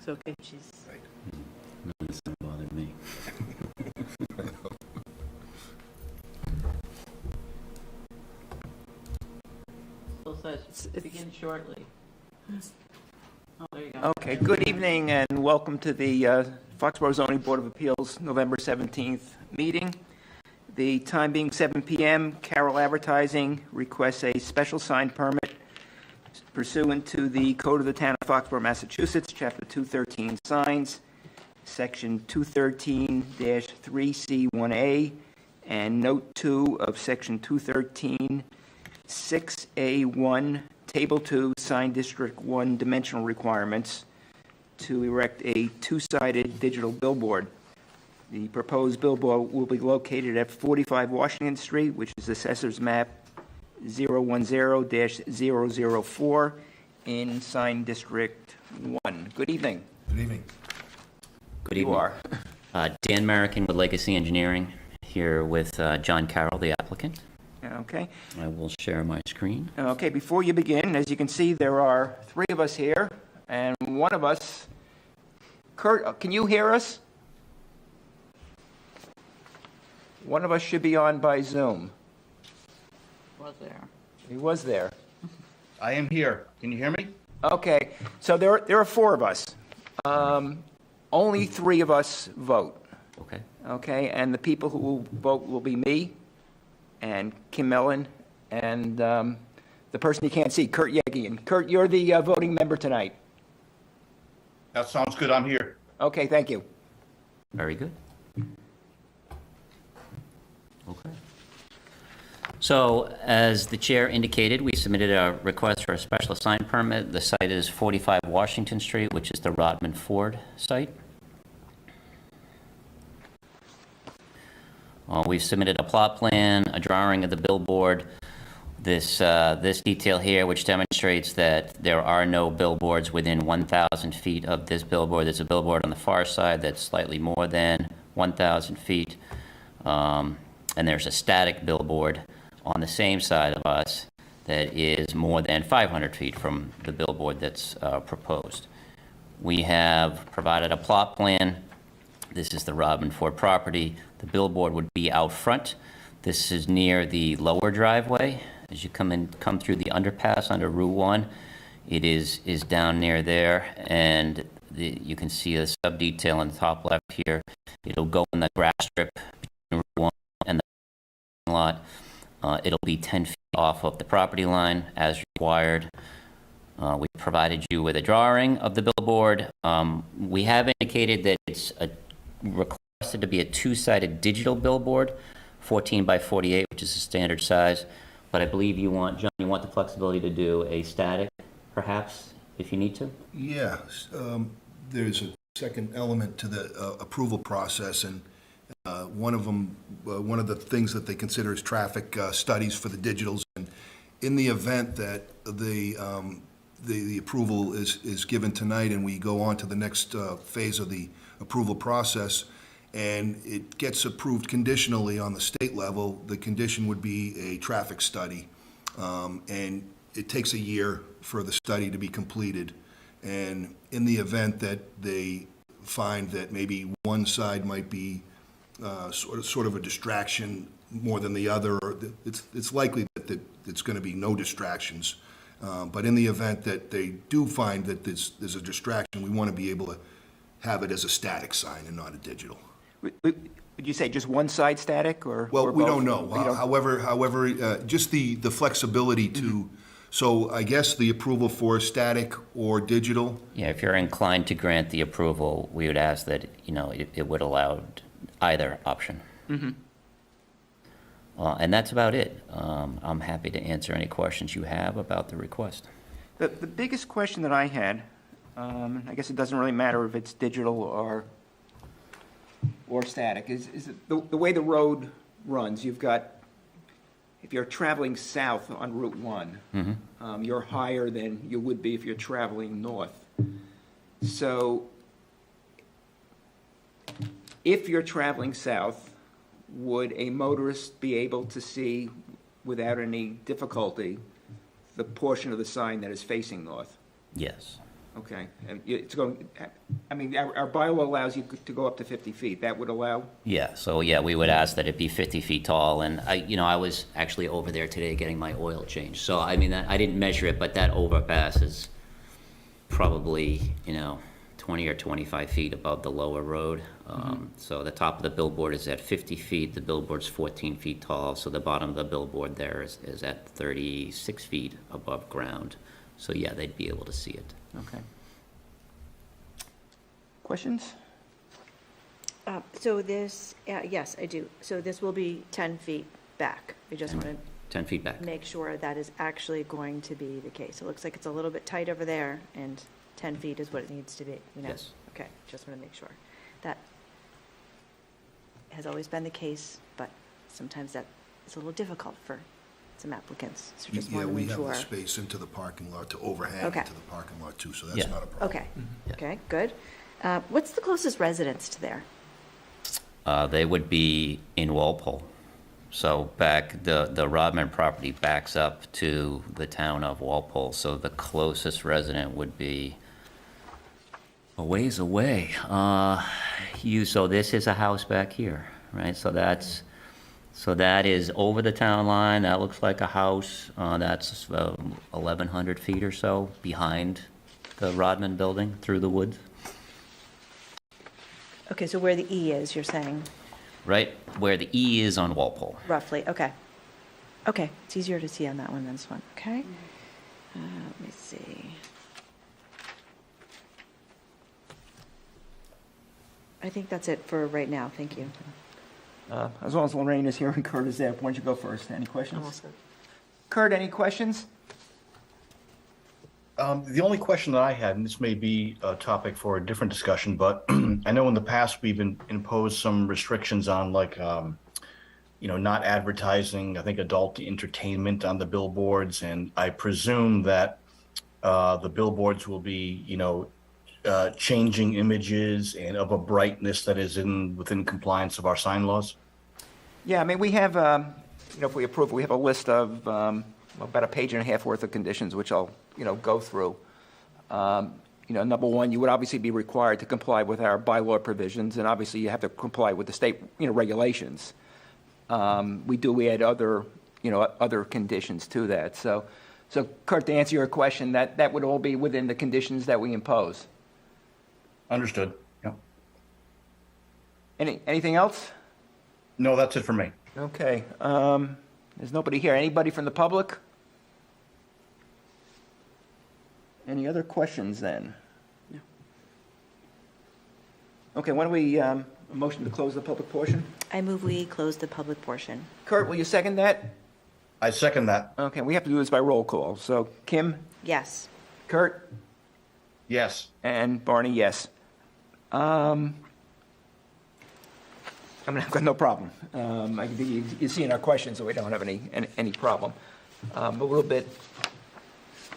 It's okay. She's Right. No, this doesn't bother me. still says begin shortly. Oh, there you go. Okay, good evening and welcome to the Foxborough Zoning Board of Appeals November 17th meeting. The time being 7 p.m., Carroll Advertising requests a special sign permit pursuant to the Code of the Town of Foxborough, Massachusetts, Chapter 213 Signs, Section 213-3C1A, and Note 2 of Section 213 6A1, Table 2, Sign District 1 dimensional requirements to erect a two-sided digital billboard. The proposed billboard will be located at 45 Washington Street, which is Assessor's Map 010-004 in Sign District 1. Good evening. Good evening. Good You evening. are. Dan Merrickin with Legacy Engineering, here with John Carroll, the applicant. Okay. I will share my screen. Okay, before you begin, as you can see, there are three of us here, and one of us, Kurt, can you hear us? One of us should be on by Zoom. Was there? He was there. I am here. Can you hear me? Okay, so there are four of us. Only three of us vote, Okay. okay? And the people who will vote will be me and Kim Mellon and the person you can't see, Kurt Yegian. Kurt, you're the voting member tonight. That sounds good. I'm here. Okay, thank you. Very good. Okay. So, as the chair indicated, we submitted a request for a special sign permit. The site is 45 Washington Street, which is the Rodman Ford site. We've submitted a plot plan, a drawing of the billboard, this detail here, which demonstrates that there are no billboards within 1,000 feet of this billboard. There's a billboard on the far side that's slightly more than 1,000 feet, and there's a static billboard on the same side of us that is more than 500 feet from the billboard that's proposed. We have provided a plot plan. This is the Rodman Ford property. The billboard would be out front. This is near the lower driveway. As you come through the underpass under Route 1, it is down near there, and you can see a sub-detail in the top left here. It'll go in the grass strip between Route 1 and the parking lot. It'll be 10 feet off of the property line as required. We provided you with a drawing of the billboard. We have indicated that it's requested to be a two-sided digital billboard, 14 by 48, which is a standard size. But I believe John, you want the flexibility to do a static, perhaps, if you need to? Yeah, there's a second element to the approval process, and one of the things that they consider is traffic studies for the digitals. And in the event that the approval is given tonight and we go on to the next phase of the approval process, and it gets approved conditionally on the state level, the condition would be a traffic study. And it takes a year for the study to be completed. And in the event that they find that maybe one side might be sort of a distraction more than the other, or it's likely that it's going to be no distractions. But in the event that they do find that there's a distraction, we want to be able to have it as a static sign and not a digital. Would you say just one side static or? Well, or we both? don't know. We don't- However, just the flexibility to, so I guess the approval for static or digital. Yeah, if you're inclined to grant the approval, we would ask that, it would allow either option. Mm-hmm. And that's about it. I'm happy to answer any questions you have about the request. The biggest question that I had, I guess it doesn't really matter if it's digital or static, is the way the road runs. You've got, if you're traveling south on Route 1, Mm-hmm. You're higher than you would be if you're traveling north. So if you're traveling south, would a motorist be able to see without any difficulty the portion of the sign that is facing north? Yes. Okay, and it's going, I mean, our bylaw allows you to go up to 50 feet. That would allow? Yeah, so yeah, we would ask that it be 50 feet tall, and I was actually over there today getting my oil changed. So, I mean, I didn't measure it, but that overpass is probably, 20 or 25 feet above the lower road. So the top of the billboard is at 50 feet, the billboard's 14 feet tall, so the bottom of the billboard there is at 36 feet above ground. So yeah, they'd be able to see it. Okay. Questions? So this, yes, I do. So this will be 10 feet back. I just want to 10 feet back. make sure that is actually going to be the case. It looks like it's a little bit tight over there, and 10 feet is what it needs to be, Yes. Okay, just want to make sure. That has always been the case, but sometimes that is a little difficult for some applicants. So just Yeah, want to we make have sure. the space into the parking lot to overhang Okay. into the parking lot too, so that's Yeah. not a problem. Okay, Yeah. okay, good. What's the closest residence to there? They would be in Walpole. So the Rodman property backs up to the town of Walpole, so the closest resident would be a ways away. So this is a house back here, right? So that is over the town line. That looks like a house. That's 1,100 feet or so behind the Rodman building through the woods. Okay, so where the E is, you're saying, Right where the E is on Walpole. roughly, okay. Okay, it's easier to see on that one than this one, okay? Let me see. I think that's it for right now, thank you. As long as Lorraine is here and Kurt is there, why don't you go first? Any questions? Almost good. Kurt, any questions? The only question that I had, and this may be a topic for a different discussion, but I know in the past we've imposed some restrictions on not advertising, I think, adult entertainment on the billboards, and I presume that the billboards will be, changing images and of a brightness that is within compliance of our sign laws. Yeah, I mean, we have, if we approve, we have a list of about a page and a half worth of conditions, which I'll, go through. Number one, you would obviously be required to comply with our bylaw provisions, and obviously you have to comply with the state, regulations. We add other, other conditions to that. So Kurt, to answer your question, that would all be within the conditions that we impose. Understood. Yeah. Anything else? No, that's it for me. Okay. There's nobody here. Anybody from the public? Any other questions then? No. Okay, why don't we, a motion to close the public portion? I move we close the public portion. Kurt, will you second that? I second that. Okay, we have to do this by roll call. So Kim, Yes. Kurt, Yes. and Barney, yes. I mean, I've got no problem. You see in our questions that we don't have any problem. I'm a little bit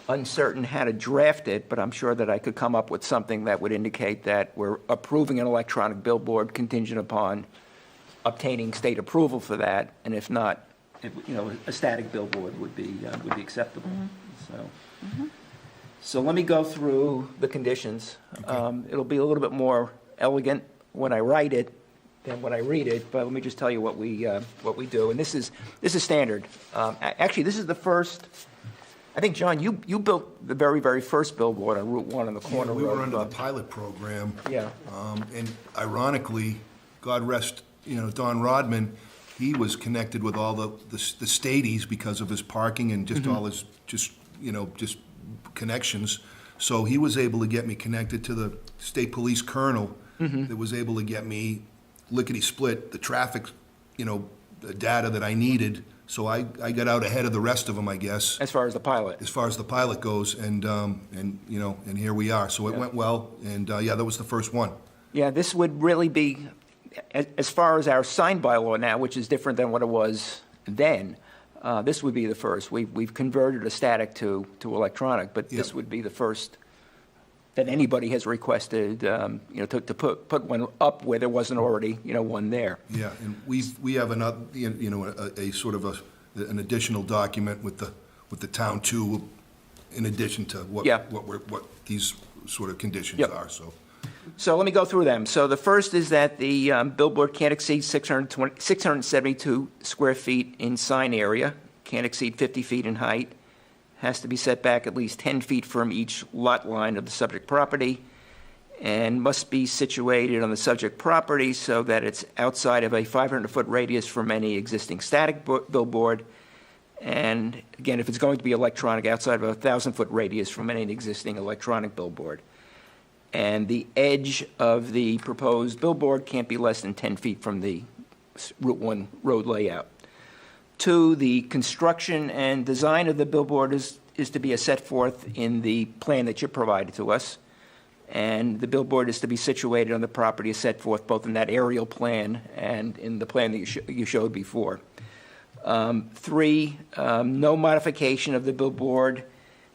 uncertain how to draft it, but I'm sure that I could come up with something that would indicate that we're approving an electronic billboard contingent upon obtaining state approval for that, and if not, a static billboard would be acceptable. So let me go through the conditions. It'll be a little bit more elegant when I write it than when I read it, but let me just tell you what we do. And this is standard. Actually, this is the first. I think, John, you built the very, very first billboard on Route 1 on the corner We road. were under the pilot program. Yeah. And ironically, God rest, Don Rodman, he was connected with all the stadies because of his parking and just all his, just connections. So he was able to get me connected to the state police colonel that was able to get me lickety-split, the traffic, the data that I needed. So I got out ahead of the rest of them, I guess, As far as the pilot. as far as the pilot goes, and here we are. So it went well, and that was the first one. Yeah, this would really be, as far as our sign bylaw now, which is different than what it was then, this would be the first. We've converted a static to electronic, but this Yep. would be the first that anybody has requested, to put one up where there wasn't already, one there. Yeah, and we have another, a sort of an additional document with the town too, in addition to what Yeah. what these sort of conditions Yep. are, so. So let me go through them. So the first is that the billboard can't exceed 672 square feet in sign area, can't exceed 50 feet in height, has to be set back at least 10 feet from each lot line of the subject property, and must be situated on the subject property so that it's outside of a 500-foot radius from any existing static billboard, and again, if it's going to be electronic, outside of a 1,000-foot radius from any existing electronic billboard. And the edge of the proposed billboard can't be less than 10 feet from the Route 1 road layout. 2, the construction and design of the billboard is to be as set forth in the plan that you provided to us. And the billboard is to be situated on the property as set forth both in that aerial plan and in the plan that you showed before. 3, no modification of the billboard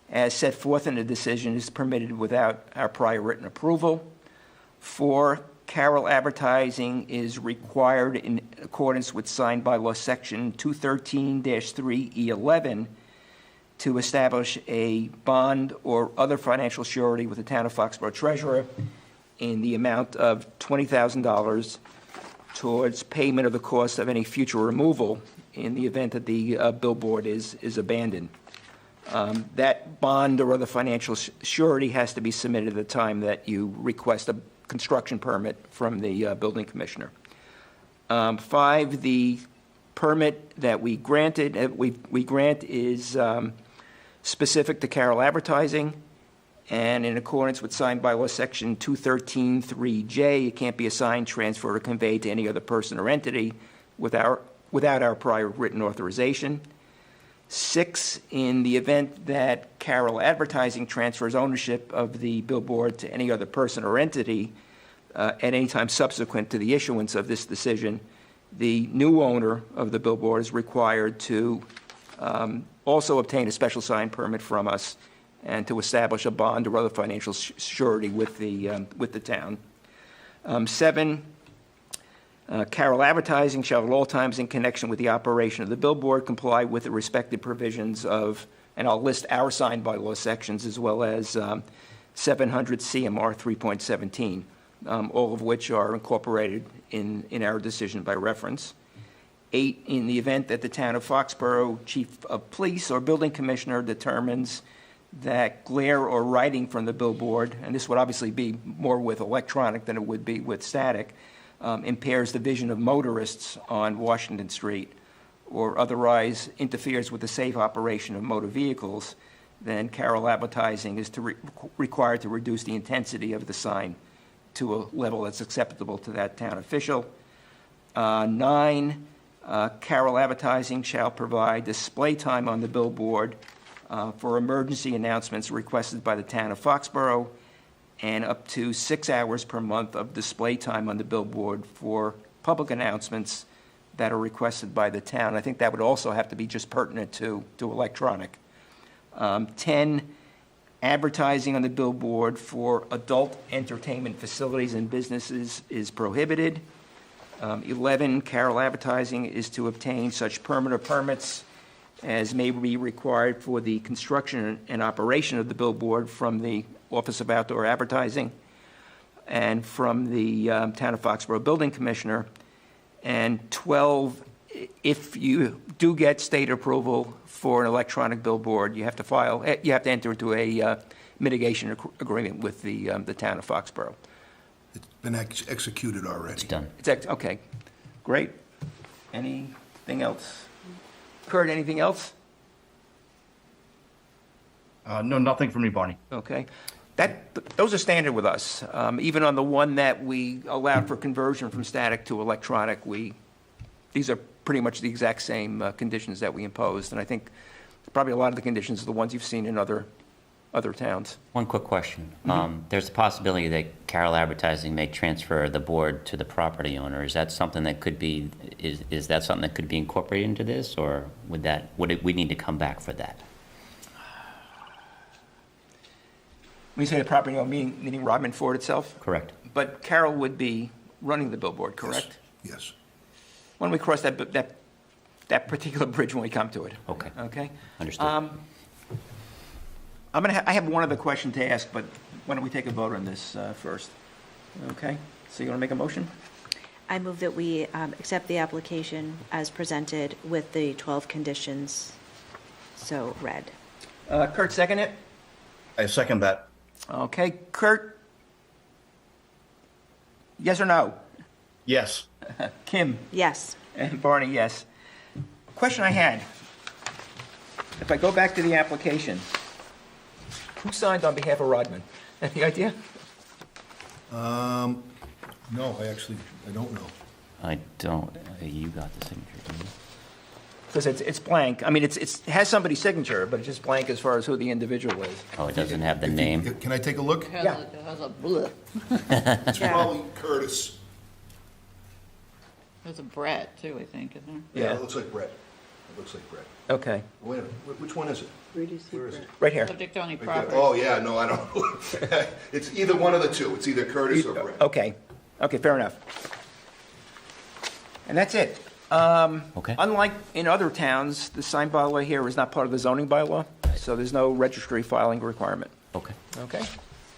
as set forth in the decision is permitted without our prior written approval. 4, Carroll advertising is required in accordance with signed bylaw section 213-3E11 to establish a bond or other financial surety with the town of Foxborough treasurer in the amount of $20,000 towards payment of the cost of any future removal in the event that the billboard is abandoned. That bond or other financial surety has to be submitted at the time that you request a construction permit from the building commissioner. 5, the permit that we granted, we grant is specific to Carroll advertising, and in accordance with signed bylaw section 213-3J, it can't be assigned, transferred, or conveyed to any other person or entity without our prior written authorization. 6, in the event that Carroll Advertising transfers ownership of the billboard to any other person or entity at any time subsequent to the issuance of this decision, the new owner of the billboard is required to also obtain a special sign permit from us and to establish a bond or other financial surety with the town. 7, Carroll Advertising shall at all times in connection with the operation of the billboard comply with the respective provisions of, and I'll list our signed bylaw sections as well as 700 CMR 3.17, all of which are incorporated in our decision by reference. 8, in the event that the town of Foxborough chief of police or building commissioner determines that glare or writing from the billboard, and this would obviously be more with electronic than it would be with static, impairs the vision of motorists on Washington Street or otherwise interferes with the safe operation of motor vehicles, then Carroll Advertising is required to reduce the intensity of the sign to a level that's acceptable to that town official. 9, Carroll Advertising shall provide display time on the billboard for emergency announcements requested by the town of Foxborough, and up to 6 hours per month of display time on the billboard for public announcements that are requested by the town. I think that would also have to be just pertinent to electronic. 10, advertising on the billboard for adult entertainment facilities and businesses is prohibited. 11, Carroll Advertising is to obtain such permit or permits as may be required for the construction and operation of the billboard from the Office of Outdoor Advertising and from the Town of Foxborough Building Commissioner. And 12, if you do get state approval for an electronic billboard, you have to enter into a mitigation agreement with the Town of Foxborough. It's been executed already. It's done. Okay, great. Anything else? Kurt, anything else? No, nothing from me, Barney. Okay. Those are standard with us. Even on the one that we allowed for conversion from static to electronic, these are pretty much the exact same conditions that we imposed. And I think probably a lot of the conditions are the ones you've seen in other towns. One quick question. There's a possibility that Carroll Advertising may transfer the board to the property owner. Is that something that could be, is that something that could be incorporated into this, or would we need to come back for that? When you say the property owner, meaning Rodman Ford itself? Correct. But Carroll would be running the billboard, correct? Yes. Why don't we cross that particular bridge when we come to it? Okay. Okay? Understood. I have one other question to ask, but why don't we take a vote on this first? Okay, so you want to make a motion? I move that we accept the application as presented with the 12 conditions, so read. Kurt, second it? I second that. Okay, Kurt? Yes or no? Yes. Kim? Yes. And Barney, yes. Question I had, if I go back to the application, who signed on behalf of Rodman? Any idea? No, I don't know. I don't, you got the signature, didn't you? Because it's blank. I mean, it has somebody's signature, but it's just blank as far as who the individual is. Oh, it doesn't have the name? Can I take a look? It has Yeah. it has a bleh. It's probably Curtis. There's a Brett too, I think, isn't Yeah. It looks like Brett. It looks like Brett. Okay, Wait a minute, which one is it? Where is it? right there? here. Subject to only Right property. there. Oh, yeah, no, I don't know. It's either one of the two. It's either Curtis or Brett. Okay, fair enough. And that's it. Okay. Unlike in other towns, the sign bylaw here is not part of the zoning bylaw, so there's no registry filing requirement. Okay, Okay,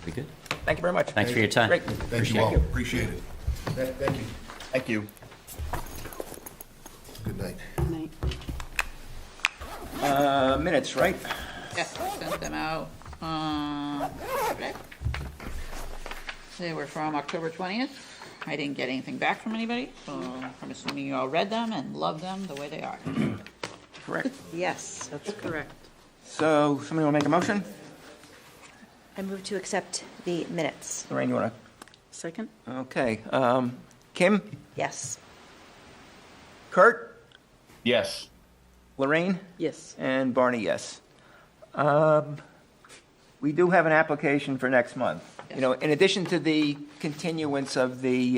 be good. thank you very much. Thanks for your time. Great. Thank you all. Appreciate it. Thank you. Thank you. Good night. Minutes, right? Yes, I sent them out. Today. They were from October 20th. I didn't get anything back from anybody, so I'm assuming you all read them and love them the way they are. Correct. Yes, that's correct. So, somebody want to make a motion? I move to accept the minutes. Lorraine, you want Second? to? Okay. Kim? Yes. Kurt? Yes. Lorraine? Yes. And Barney, yes. We do have an application for next month. You know, in addition to the continuance of the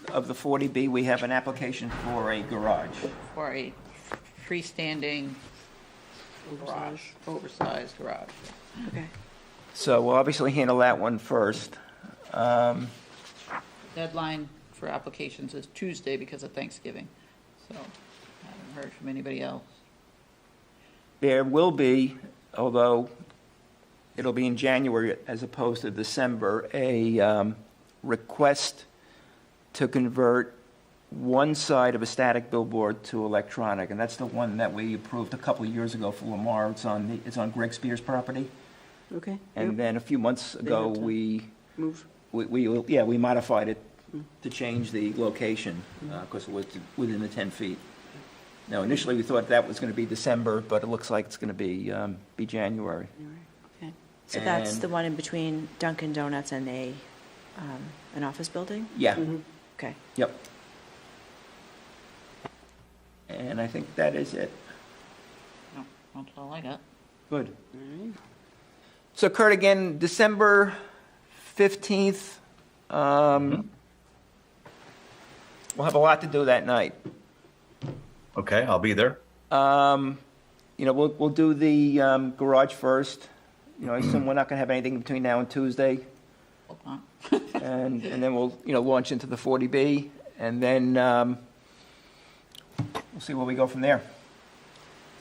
40B, we have an application for a garage. For a freestanding garage, oversized garage. Okay. So we'll obviously handle that one first. Deadline for applications is Tuesday because of Thanksgiving, so I haven't heard from anybody else. There will be, although it'll be in January as opposed to December, a request to convert one side of a static billboard to electronic, and that's the one that we approved a couple of years ago for Lamar. It's on Greg Spears' property. Okay. And then a few months ago, have to we Move. modified it to change the location, because it was within the 10 feet. Now, initially, we thought that was going to be December, but it looks like it's going to be January. Okay. So that's And- the one in between Dunkin' Donuts and an office building? Yeah, Okay. yep. And I think that is it. No, that's all I got. Good. All right. So Kurt, again, December 15th, we'll have a lot to do that night. Okay, I'll be there. We'll do the garage first. I assume we're not going to have anything between now and Tuesday. Hope not. And then we'll, launch into the 40B, and then we'll see where we go from there.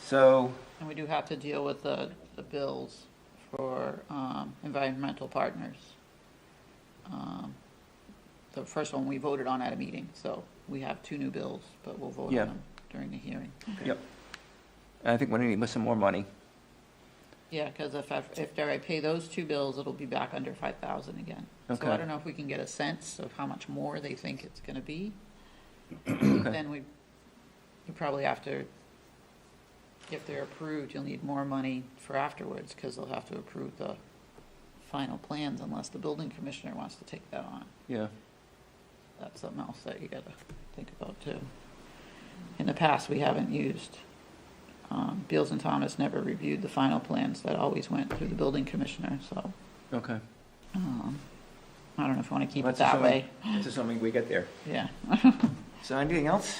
So, And we do have to deal with the bills for environmental partners. The first one we voted on at a meeting, so we have 2 new bills, but we'll vote Yeah. on them during the hearing. yep. I think we're going to need some more money. Yeah, because if I pay those 2 bills, it'll be back under 5,000 again. So Okay. I don't know if we can get a sense of how much more they think it's gonna be. Okay. Then we probably have to, if they're approved, you'll need more money for afterwards, because they'll have to approve the final plans unless the building commissioner wants to take that on. Yeah. That's something else that you gotta think about too. In the past, we haven't used, Beals and Thomas never reviewed the final plans, that always went through the building commissioner, so, Okay. I don't know if you wanna keep it That's that assuming- way, That's assuming we get there. yeah. So anything else?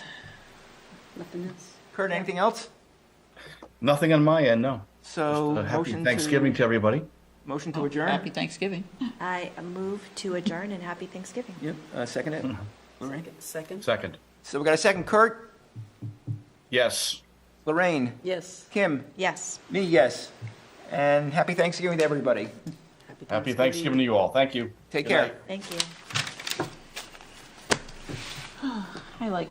Nothing else? Kurt, anything else? Nothing on my end, no. So, Happy motion Thanksgiving to everybody. Motion to adjourn? Happy Thanksgiving. I move to adjourn and happy Thanksgiving. Yep, second it. Lorraine? Second? Second. So we got a second. Kurt? Yes. Lorraine? Yes. Kim? Yes. Me, yes. And happy Thanksgiving to everybody. Happy Thanksgiving to you all. Thank you. Take Good care. night. Thank you. I like